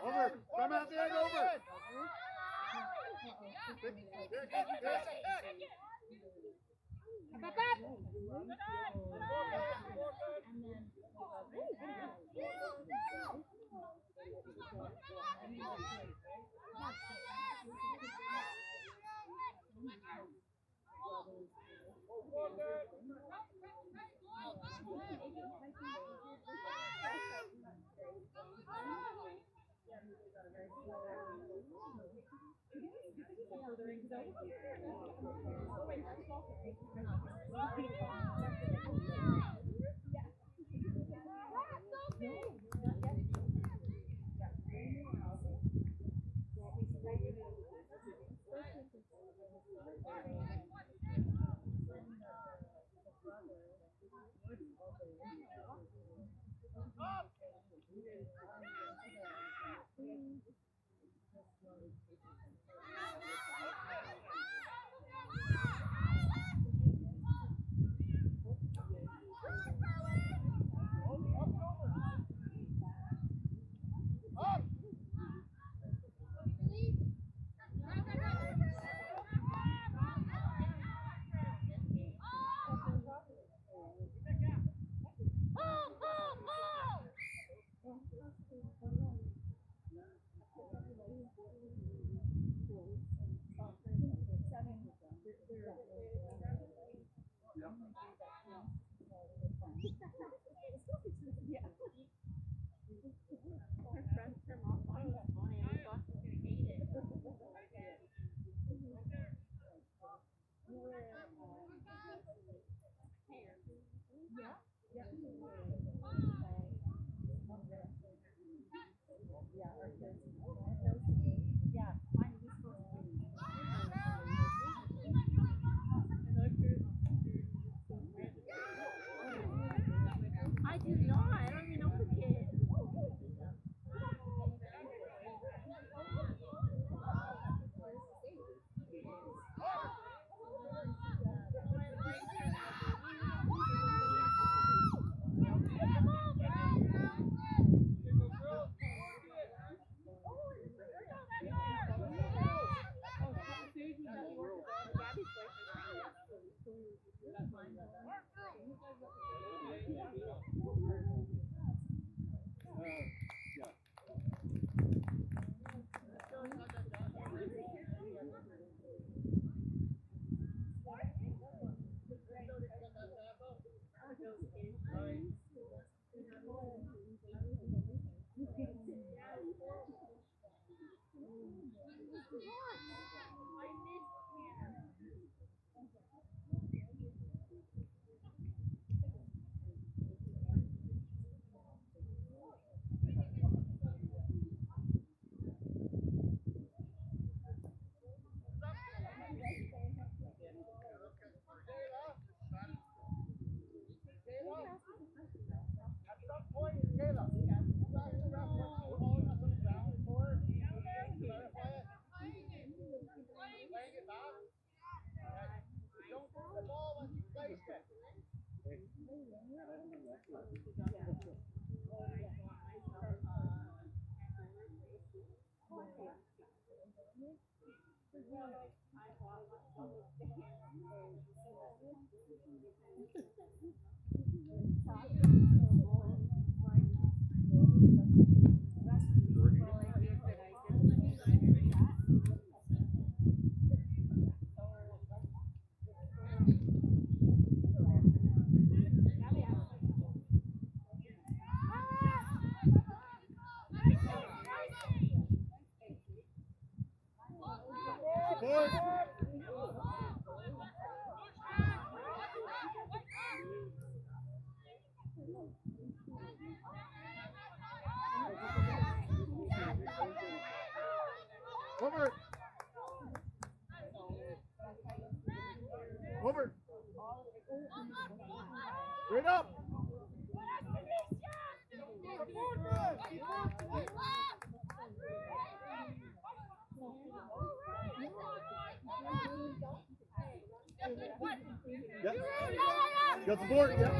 Over. Come out there and over. Over. Over. Straight up. Yep. Got the board. Yep.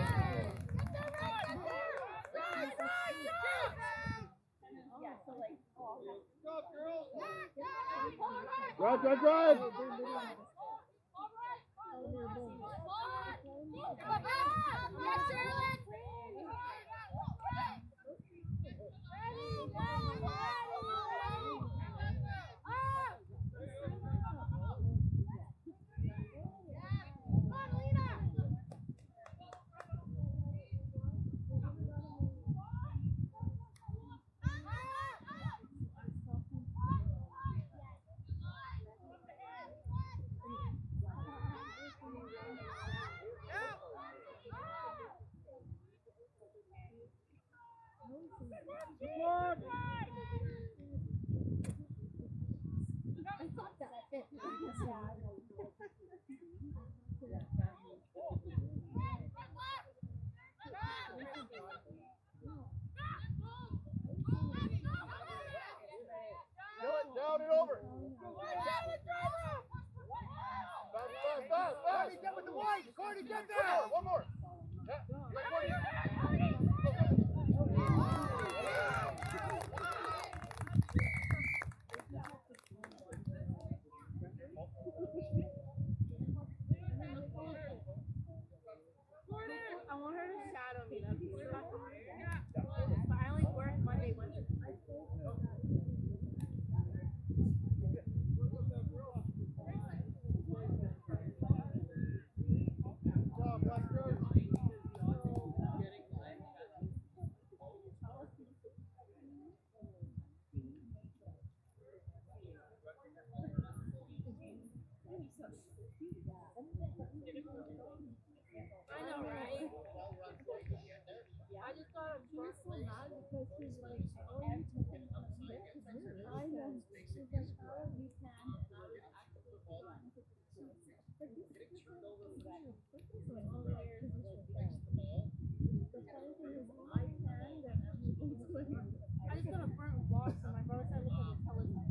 Drive, drive, drive. Down and over. Fast. Cordy, get with the white. Cordy, get there. One more. Yeah. I want her to shadow me. That'd be so fun. But I only work Monday, Wednesday. I know, right? I just got a drunk so mad because she's like, oh, you took him on a trip? I know. She's like, oh, you can. And I was actually like, I just got a burnt watch and my brother said it looked like a television.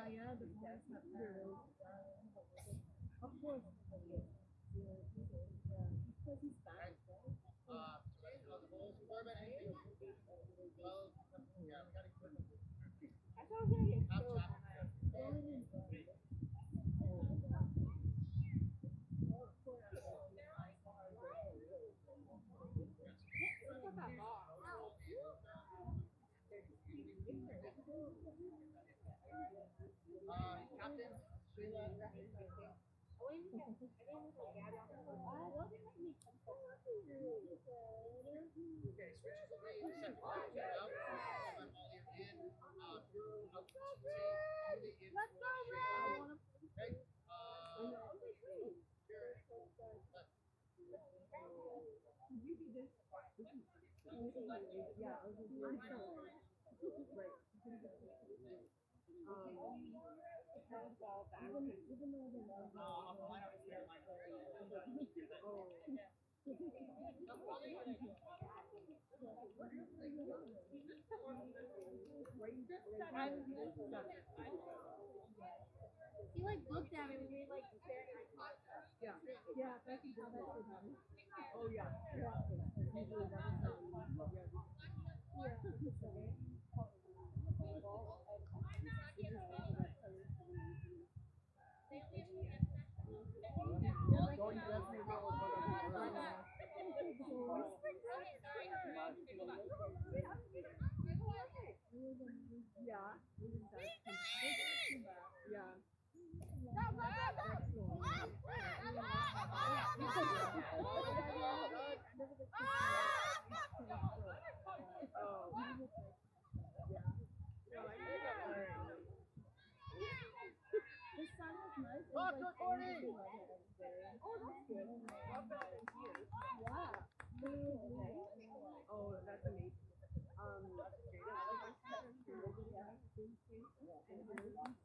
Yeah, the parents have of course. Because he's bad. I thought I was gonna get killed. Captain Sheila. Okay, switches away in second. Up. Let's go, Ray! Okay. He like looked at me when we like staring at each other. Yeah, that's how that's done. Oh yeah. Usually that's Talk to Cordy! Oh, that's amazing. Left, Chase, left! Good defense!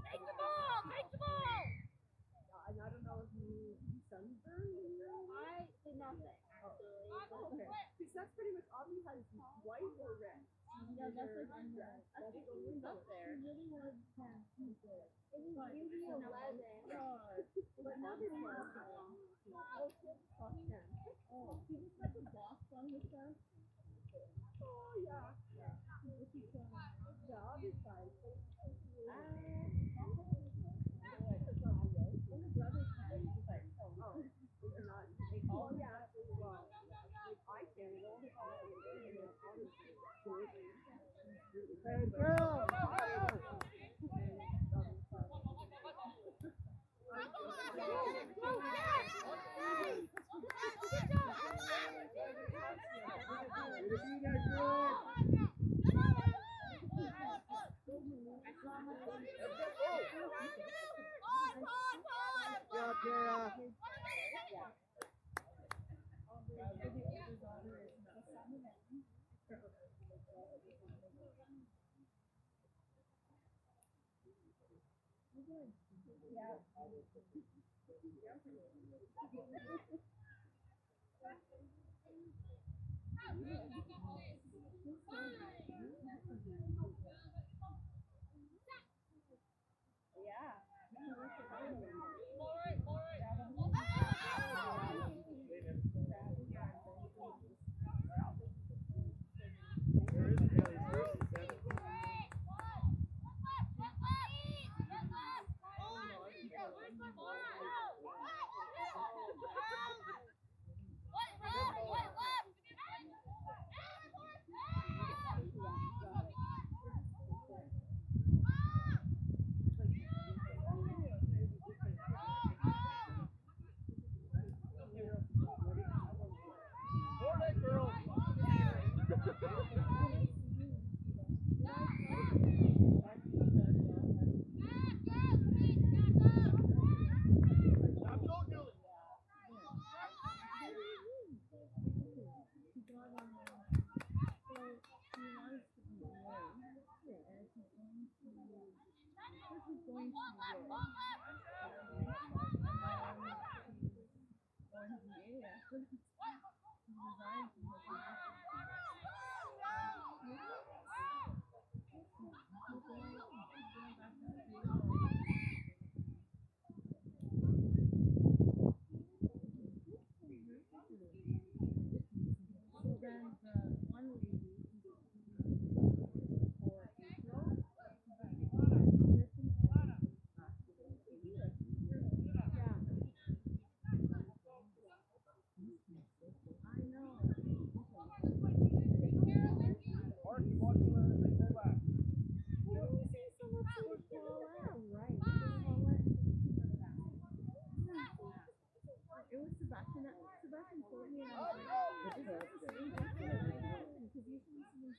Take the ball! Take the ball! And I don't know if you sunburn. I did nothing actually. Okay. Because that's pretty much all he has white or red. Yeah, that's like red. I think it was up there. It really was 10. It was usually 11. But now they don't have that long. Oh, shit. Oh, 10. Oh, he just had the box on his chest. Oh, yeah. Yeah, I'll be fine. Oh, yeah. Well, I can go. Hey, girl!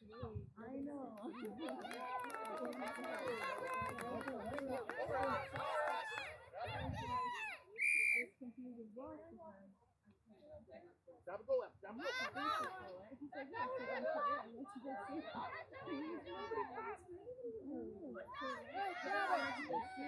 I know. It's confusing both because Grab a goal left. Grab a goal. he's like, yeah, so I'm sorry, I want you to see.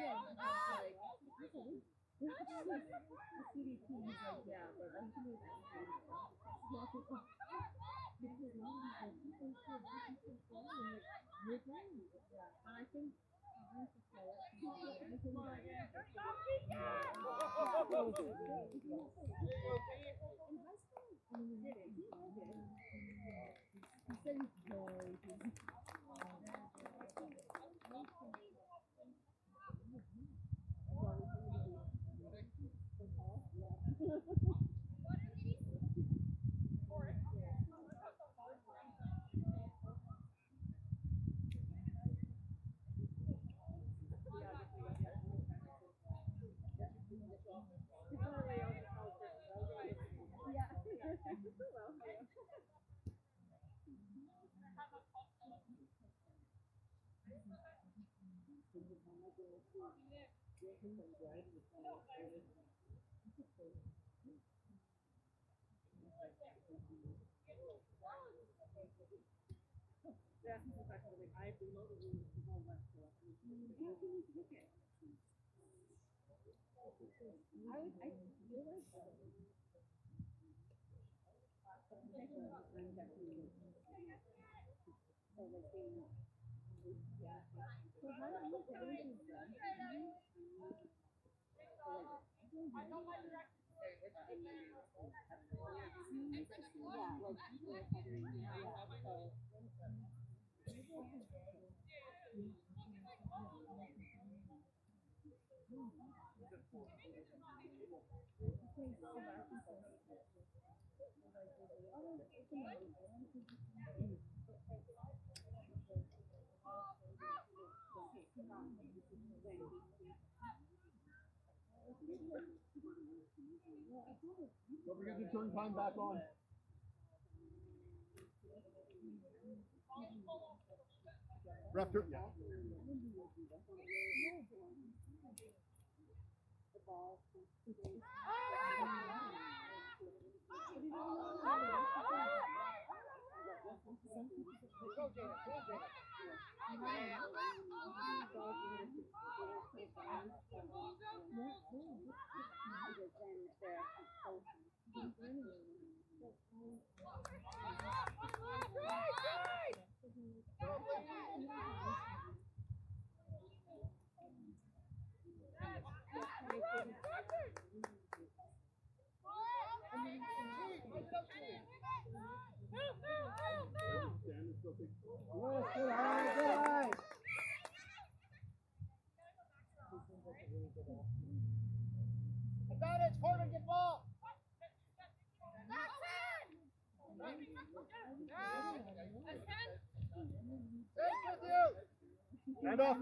I think Don't forget to turn time back on. Ref, turn. Yeah. Advantage, Corbin, get ball. With you. Stand off.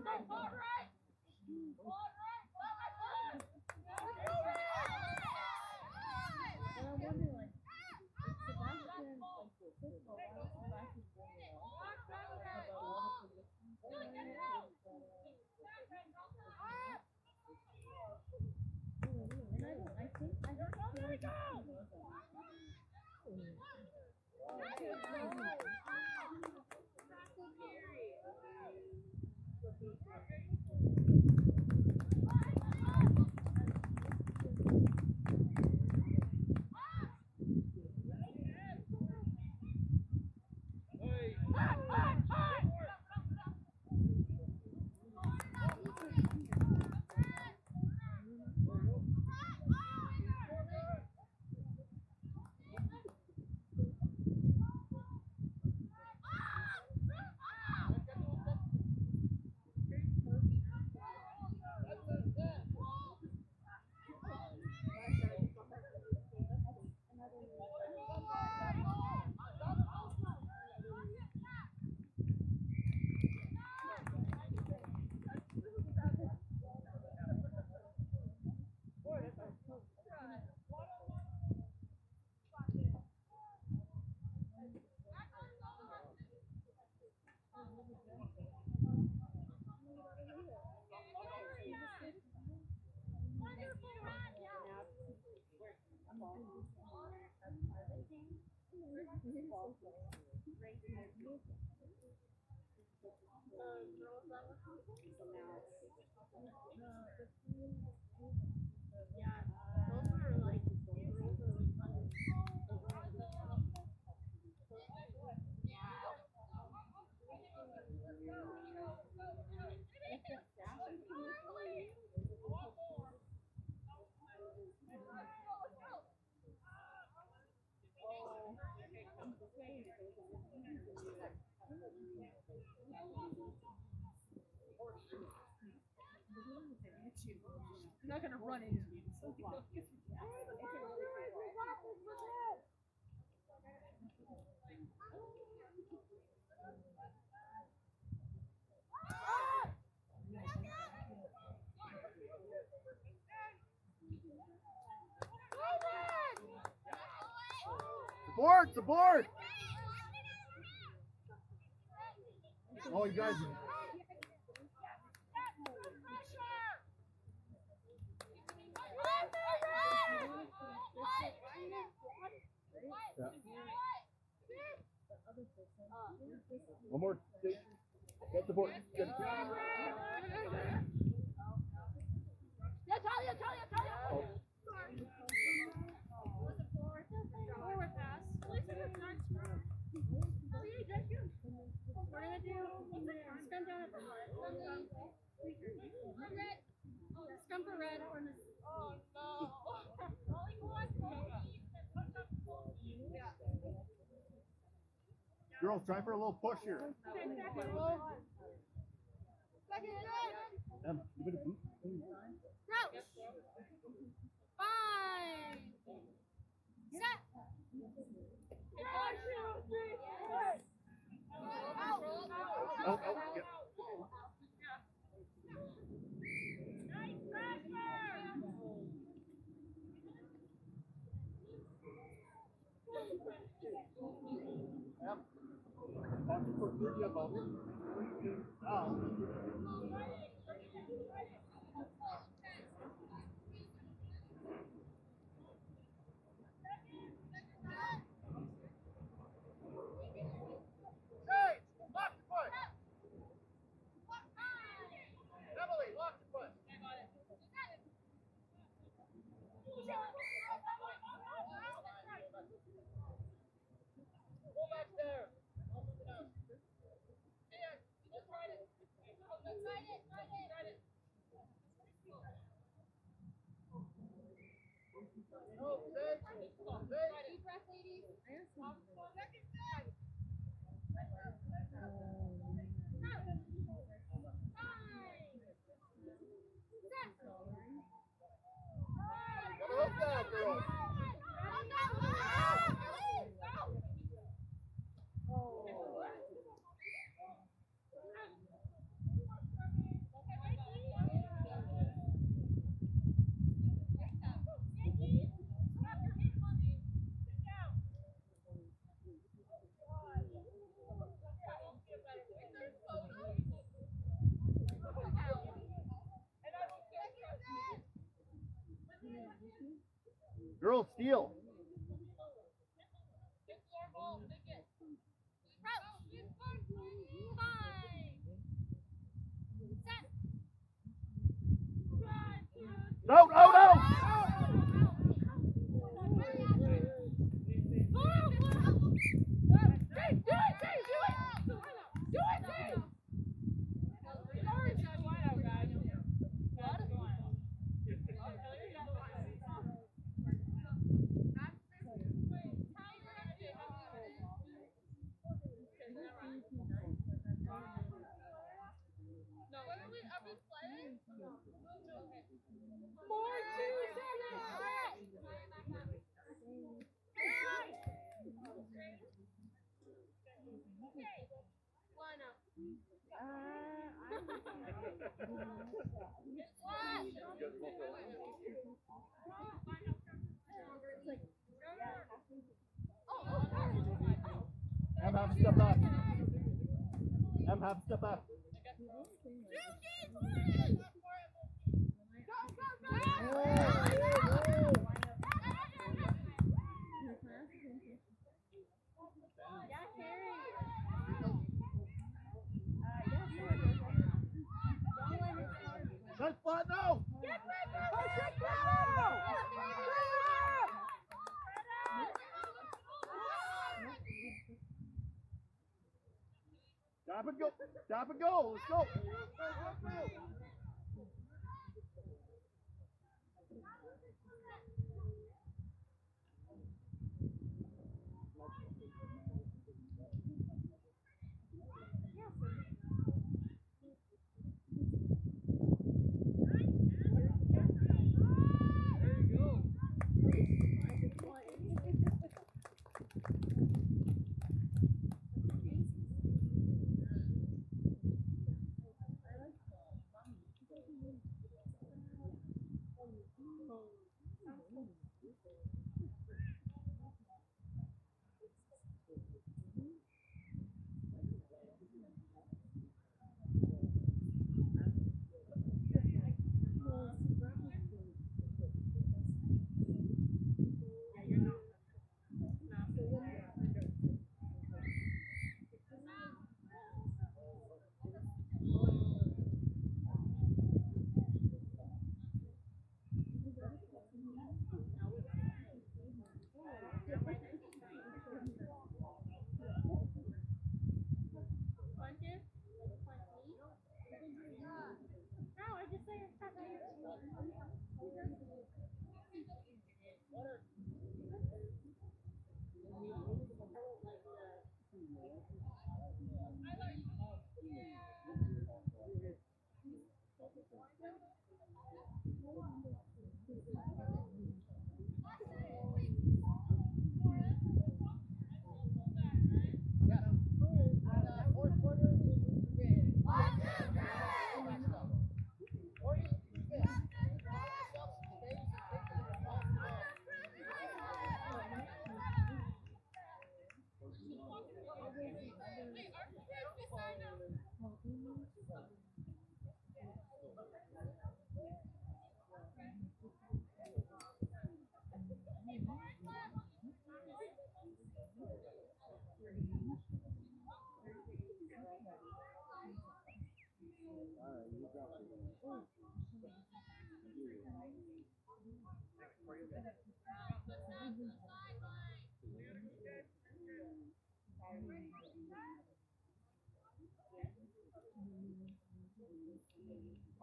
You're not gonna run into me. Support, support. Oh, you guys. One more. Get the board. Good. Oh. Forward pass. We're gonna do scrum down at the heart. Scrum for red. Oh no. Girls, try for a little push here. Give it a boot. Crouch. 5. Set. 1, 2, 3, 4. Oh, yeah. Nice pressure. Girls, steal. No, no, no! Have to step up. Have to step up. Stop and go. Stop and go. Let's go.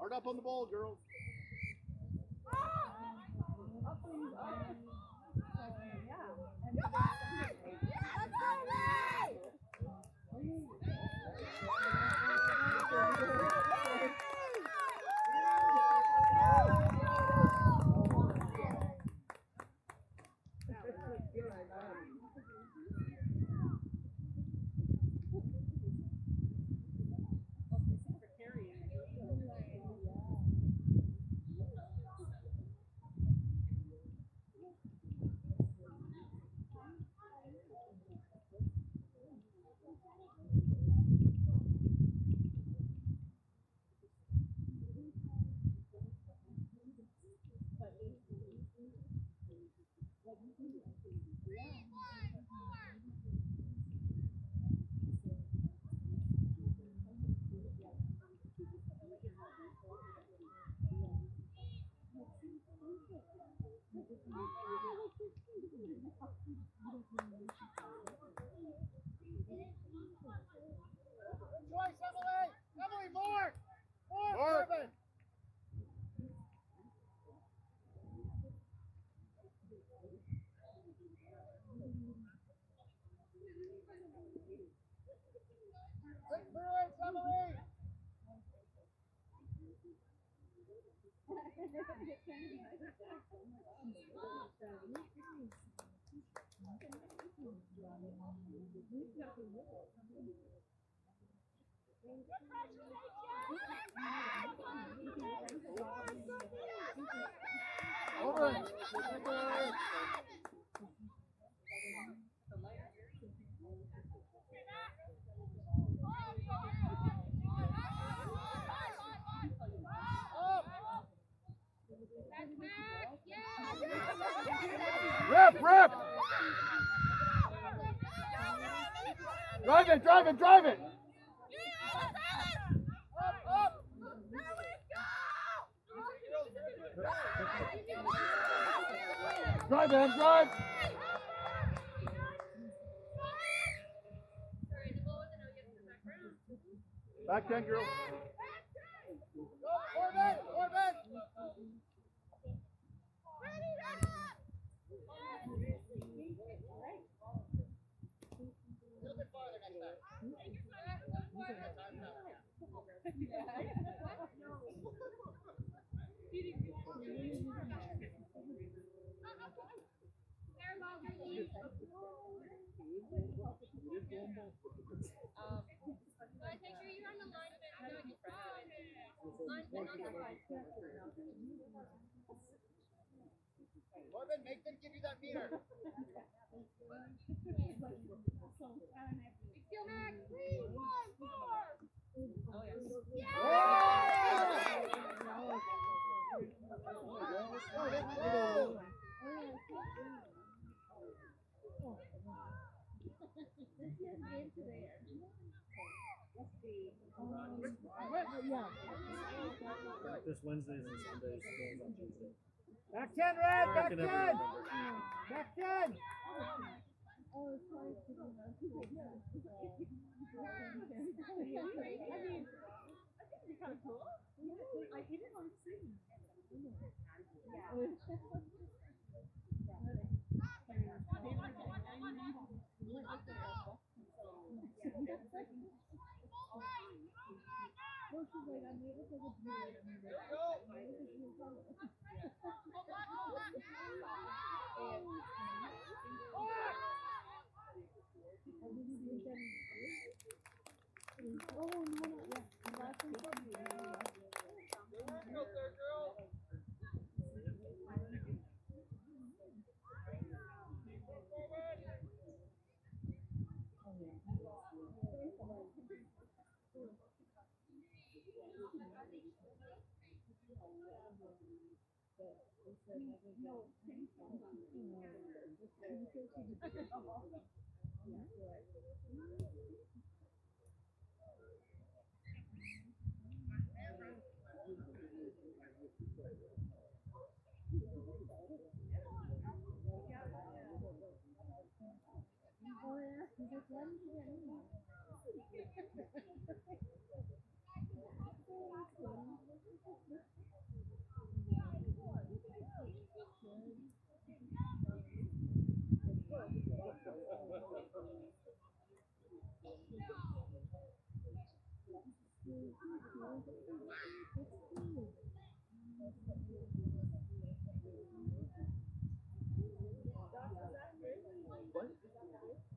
Hard up on the ball, girls. Joyce, Emily! Emily, more! More, Kevin! Quick clearance, Emily! Over it. Rip, rip! Drive it, drive it, drive it! Up, up! Drive, man, drive! Back 10, girls. Go, Corbin! Corbin! A little bit farther next time. Guys, make sure you're on the line fit, not just line fit on the line. Corbin, make them give you that meter. Go Max, 3, 1, 4. This Wednesdays and Sundays, games on Tuesday. Back 10, Red! Back 10! American Back 10!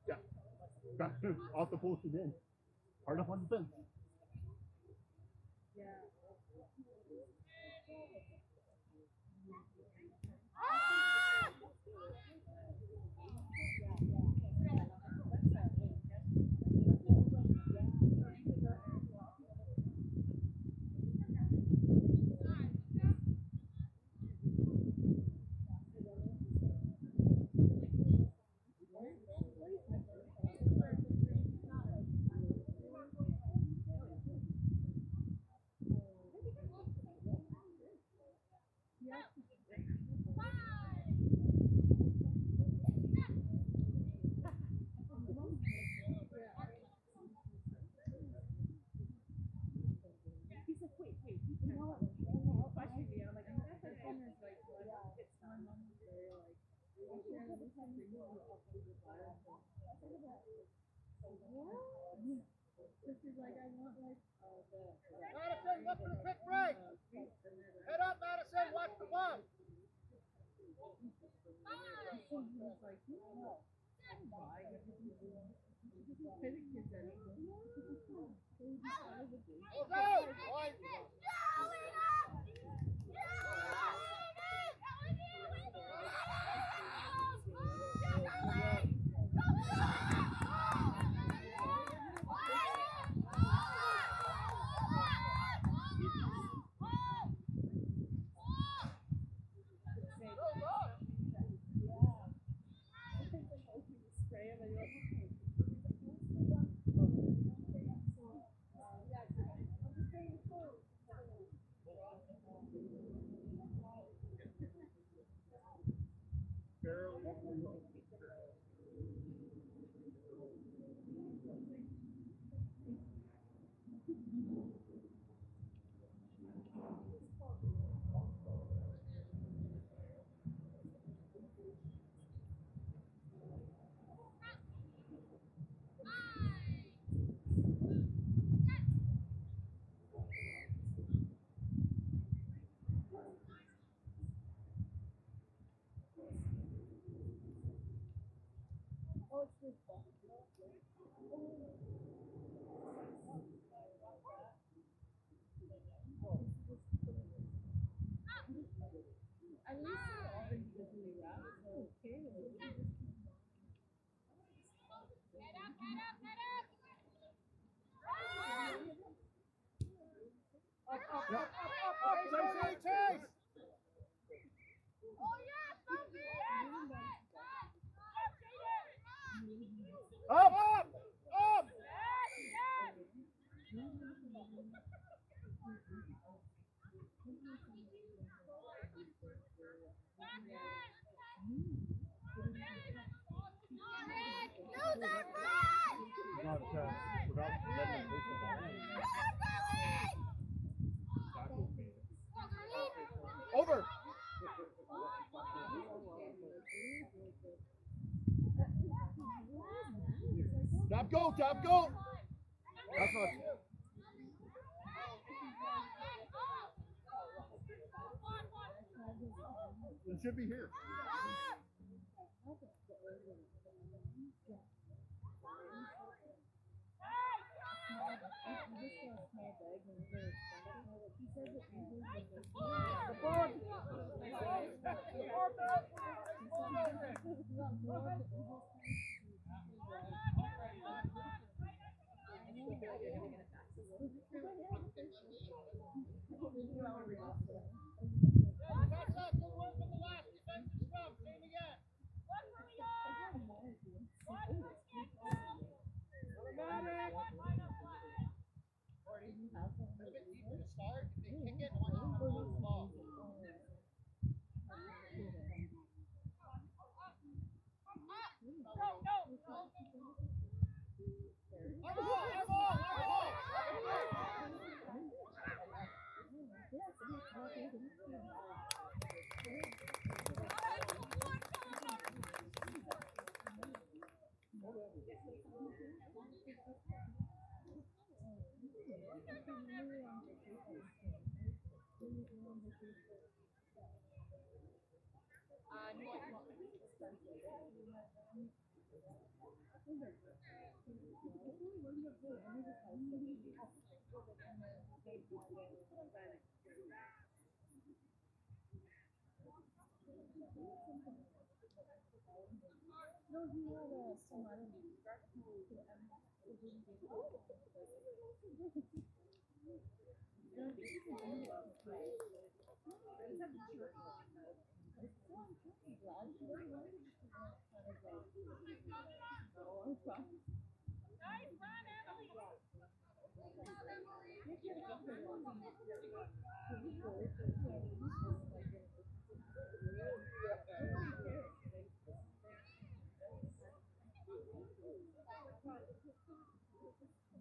Yeah. Off the post again. Hard up on the fence. Madison, look for the quick break. Head up, Madison. Watch the ball. Go, go. One. At least they're all individually wrapped, so okay. Chase, chase! Up! Up! Up! Not without letting them take the ball. Over! Top goal, top goal! That's not. It should be here.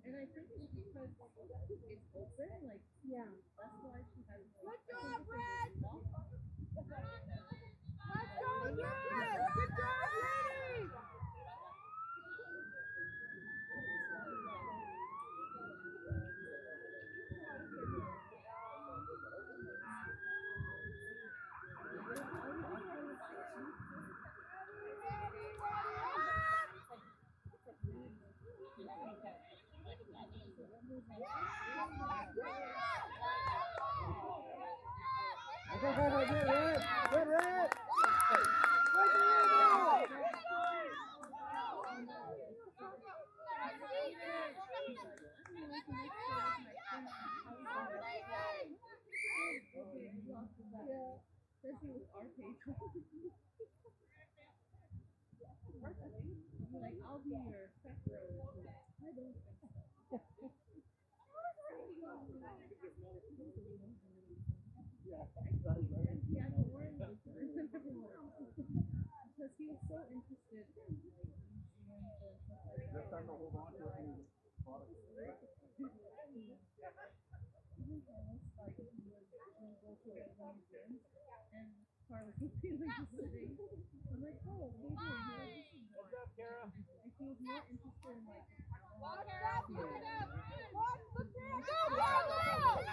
And I think it's because it's open, like, Yeah. that's why she has Good job, Brad! Let's go, Brad! Good job, lady! Go, go, go, get red! Get red! especially with our page. Like, I'll be your secretary. I don't think so. Yeah, no worries. Because he was so interested in like museums and stuff like that. Next time I'll hold on to it and product. Even Carlos, like, he would go to like one museum, and Carlos would be like just sitting. I'm like, oh, what are you doing? He's like, this is Kara? and he was more interested in like Walk it up, look it up! Walk, look it up! Go, go, go!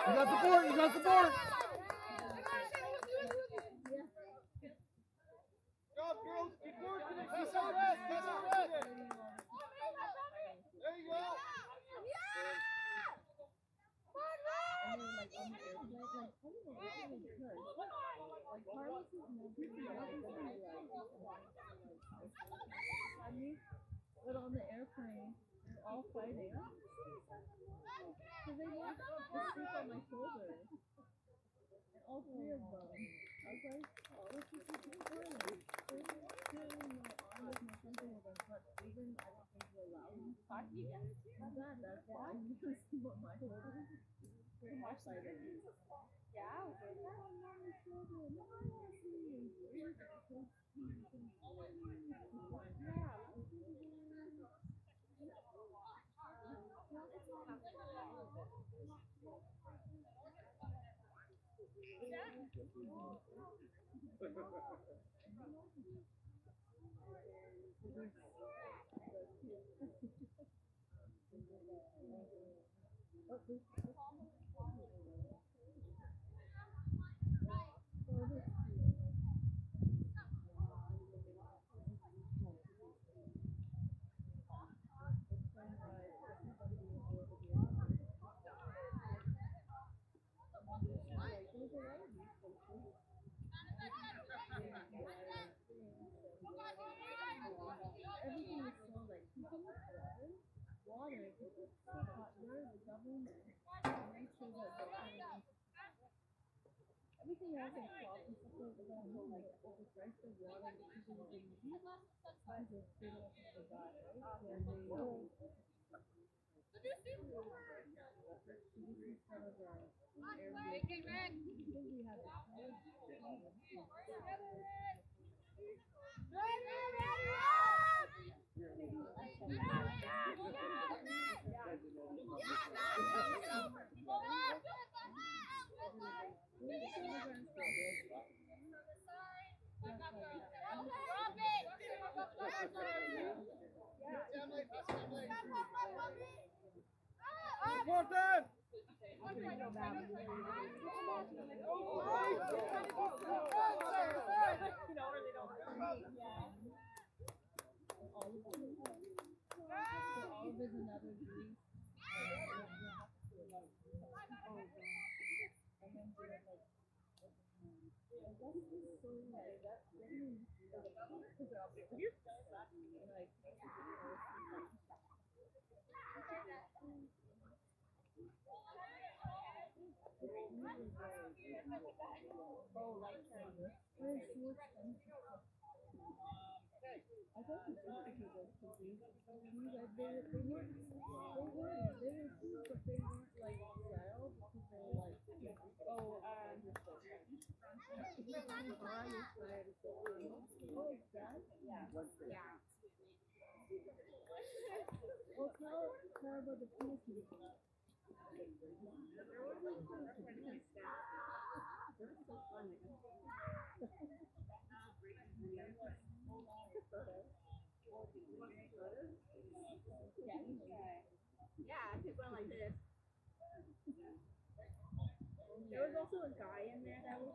You got support, you got support! But on the airplane, they're all fighting. So they want to sleep on my shoulder. And all three of them. I was like, oh, this is fun. There's apparently no arm with my something with them, but even I don't think they allow them. That's why I'm going to sleep on my shoulder. They're more fighting. Yeah, I was Oh, on my shoulder. No, I want to see you. Everything is so like water. It's so hot. Where the government make sure that everything else is hot and stuff like that. Like overpriced the water because of the because of they don't have to buy right. And they this is kind of our area. I think we have a Important! there's another group. I thought the people were confused. They were food, but they weren't like style because they were like, oh, well, tell about the penis. Yeah, I picked one like this. There was also a guy in there that was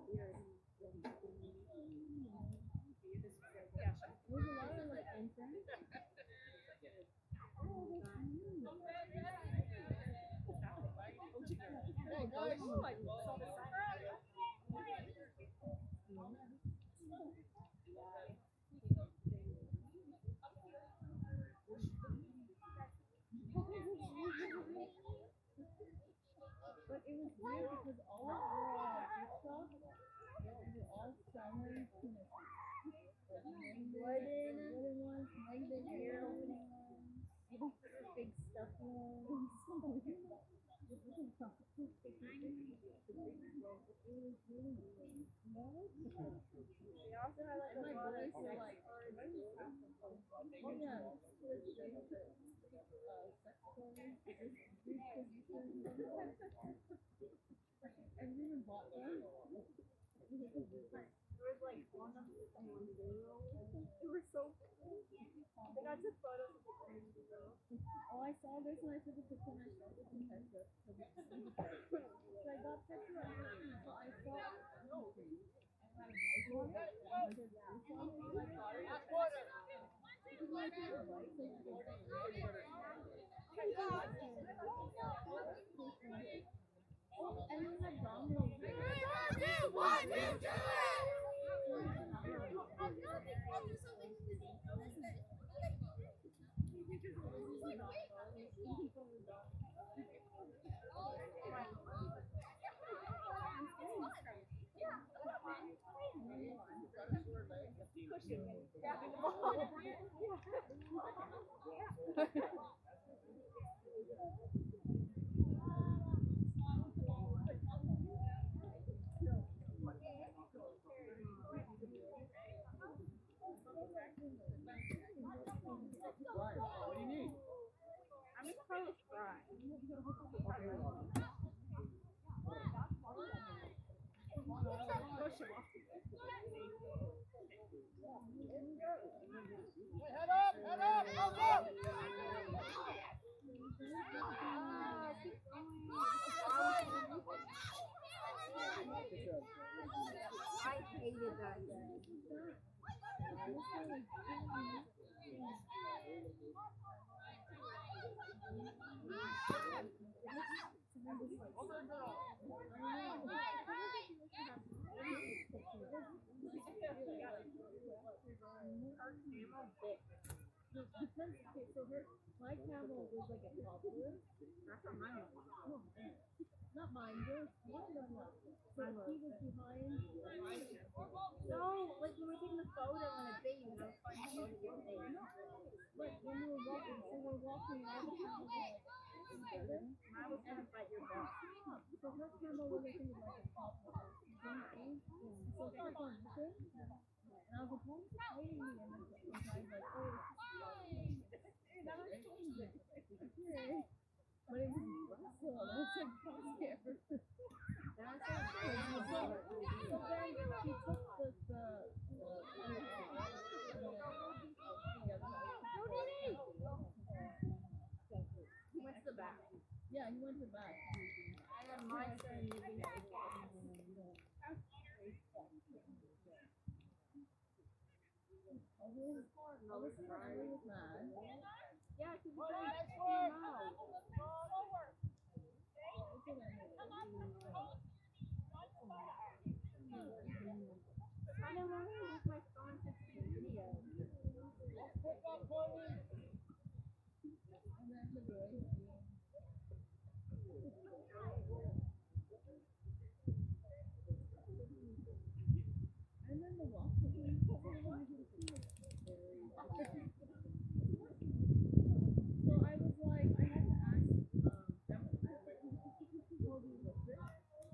weird. There's a lot of like infants. Hey guys! But it was weird because all of the stuff, they were all selling penises. Wooden ones, maybe ear opening ones, big stuffy ones. They also had like a lot of like Oh yeah, sex toys, and we even bought them. there was like one of them. They were so cool. They got took photos of the crazy girl. Oh, I saw this and I took a picture and I showed it to Petra. So I got Petra on her, so I saw oh, and we had dominoes. 3, 2, 1, you do it! What do you need? I'm just trying to try. Push him off. Head up, go, go! I hated that. My camel was like a toddler. That's what mine was. Not mine, yours. No. So he was behind. No, like when we were taking the photo on a date, and I was trying to photo your date. Like when we were walking, so we're walking all the camels were like together. I was gonna bite your butt. So her camel was I think like a toddler. So she was on this. And I was like, why is it biting me? And then sometimes like, oh, it's okay. But it was Russell. And I was like, I'm scared. That's So then she took He went to the back. yeah, he went to the back. And then my son moving to the back. I was mad. Yeah, because he came out. I don't want to use my phone to take video. And then the boy. And then the walk. So I was like, I had to ask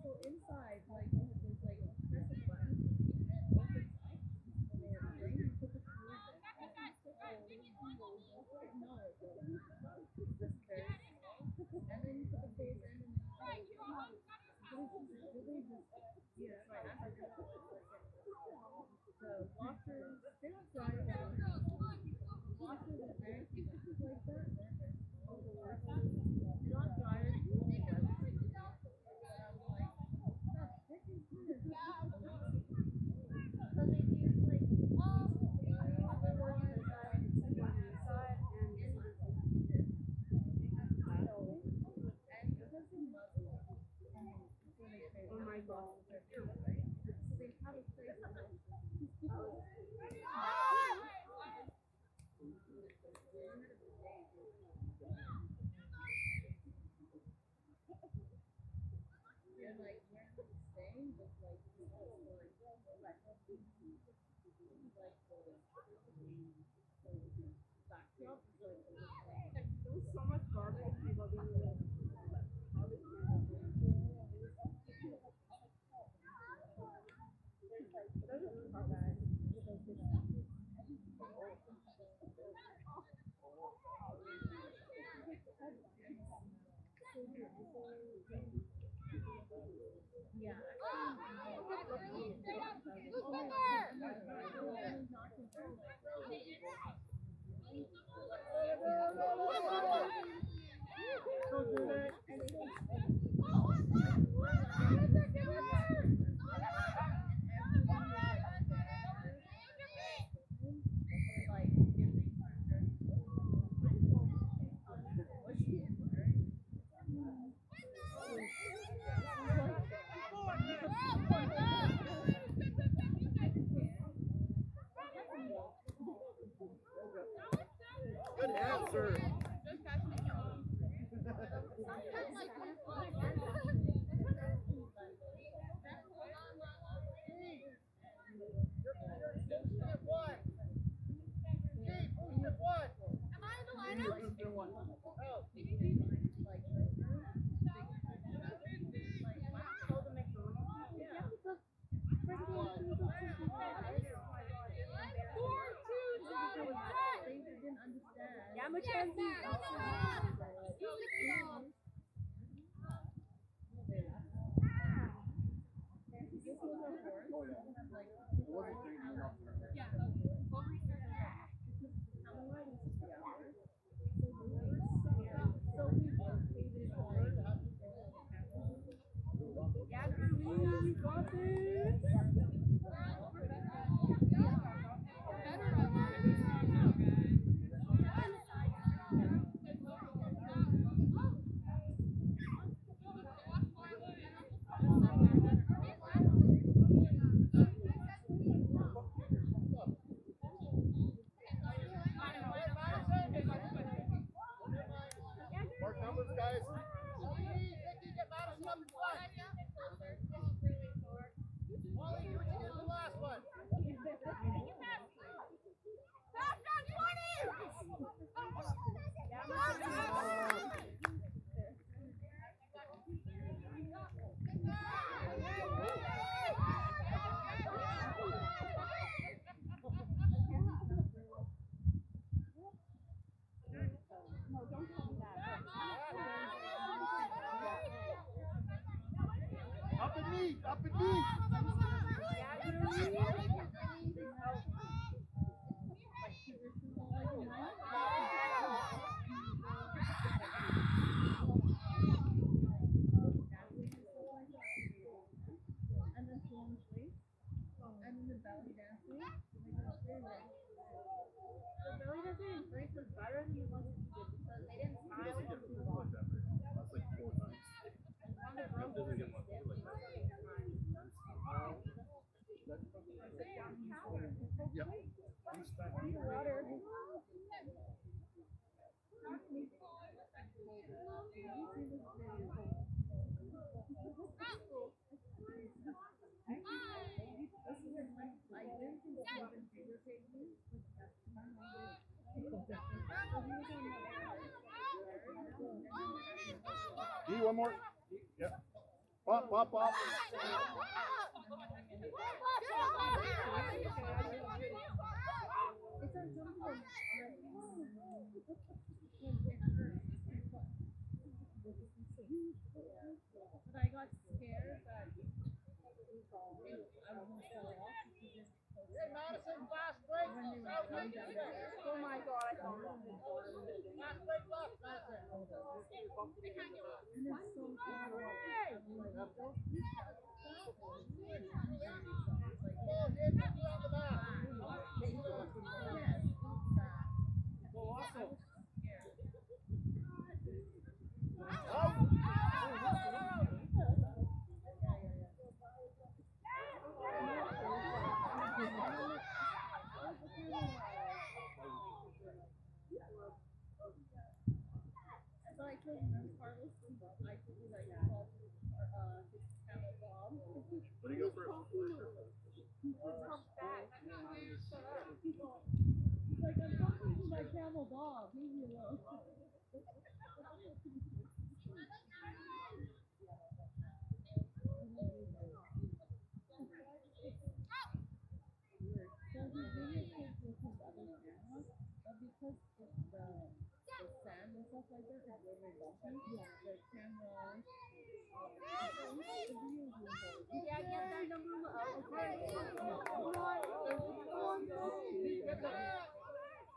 so inside, like there's like press a button and it opens up and then you put the food in. No, just very and then you put the food in and then really just yeah, so I asked the washers, they don't dry it out. Washers are very like that. They don't dry it. So they do like one on the side, one on the side, and this one. Oh my god. And like where I'm staying was like backdrop is like There was so much garbage people doing. yeah. Good answer. What? Mark numbers, guys. Nikki, get Madison up in front. Molly, do what you did in the last one. Up and meet, up and meet. And then Sloan Place. And then the belly dancing. The belly dancing in Greece was better than the ones we did because they didn't smile. That's like 4 times. Doesn't get much like that. Yep. Water. D, one more. Yep. Pop, pop, pop. But I got scared that I was gonna fall off because Hey, Madison, fast break. South when Lake they were defense. Oh my god, I saw that. Fast break left, Madison. and it's so far off. Ball hit, put you on the back. So I told Carlos, I could be like, his camel bomb. What do you go first? He's like, I'm talking to my camel dog. Leave me alone. So he videotaped with his other camera, but because the sand and stuff like that is very bumpy, the camera. Yeah, get that number. Okay.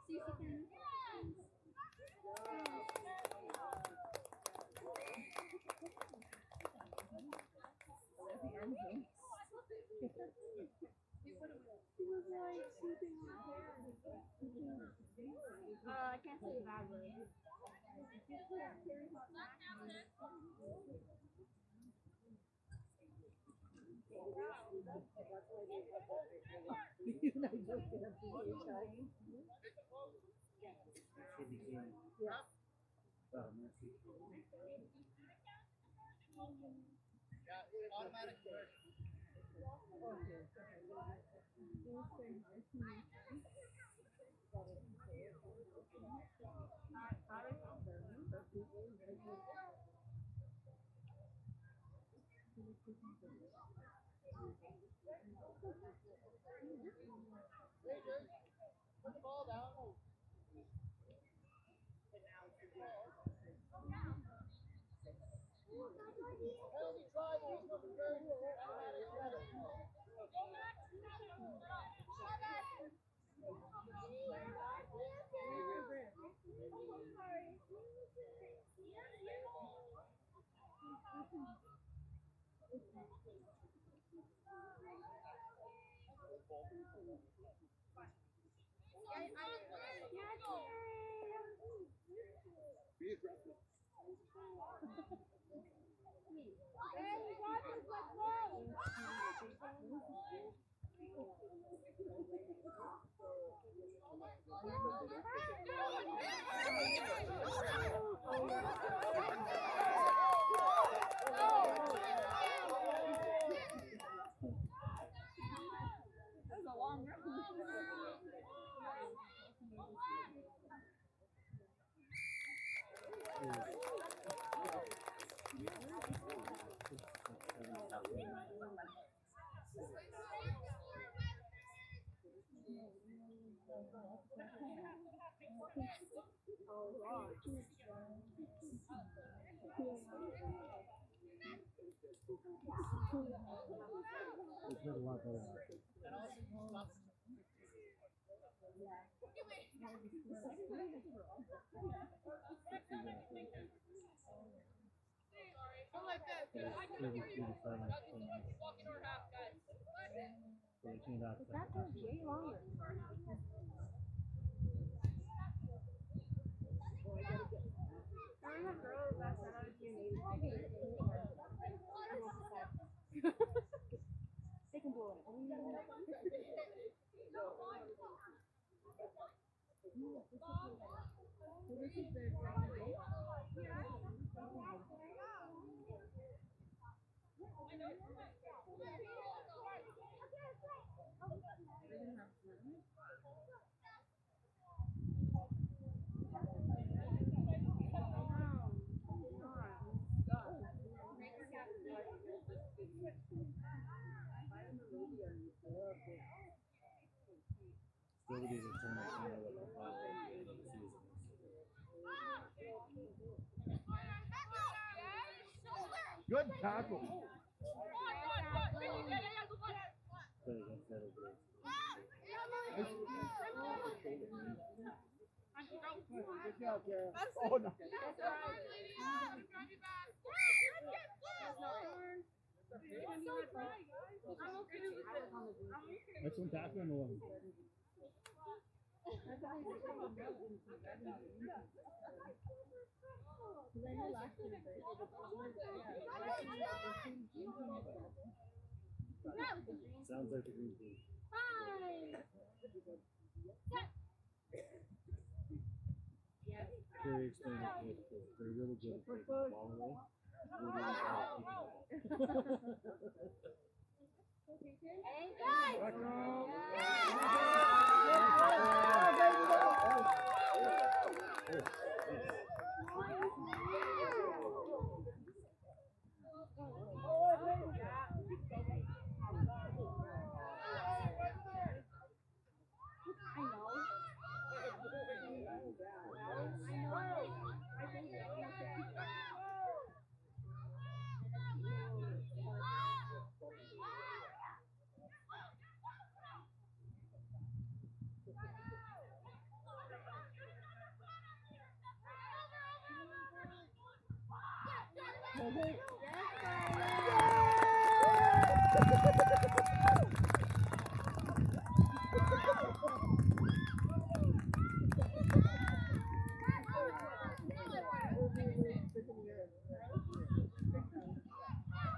See if you can. I can't say that word. Yeah, automatic conversion. Put the ball down. Penalty try, but he's looking very good. Be aggressive. That was a long run. It's been a lot better. That goes way longer. They can blow it. Still these are turning out what the final another season is. Good tackle. But against the other group. Good job, Karen. Oh, no. Excellent tackle on the one. Sounds like the green team. Very experienced kids. They're really good at taking the ball away. Really good at keeping the ball.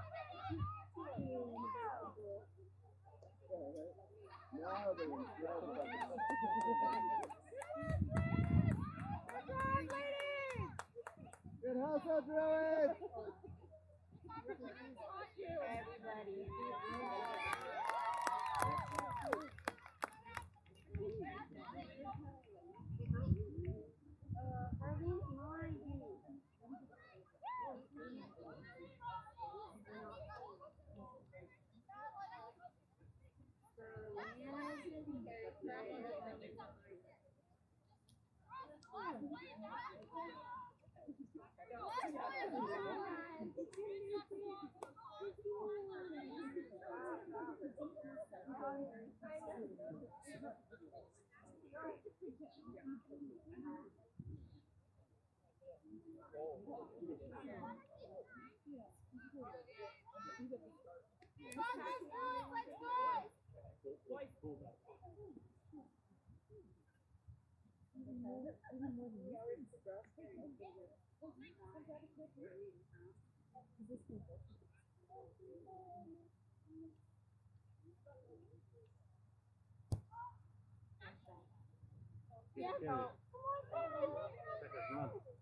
Good hustle, Druid. Yeah, Carry. Run.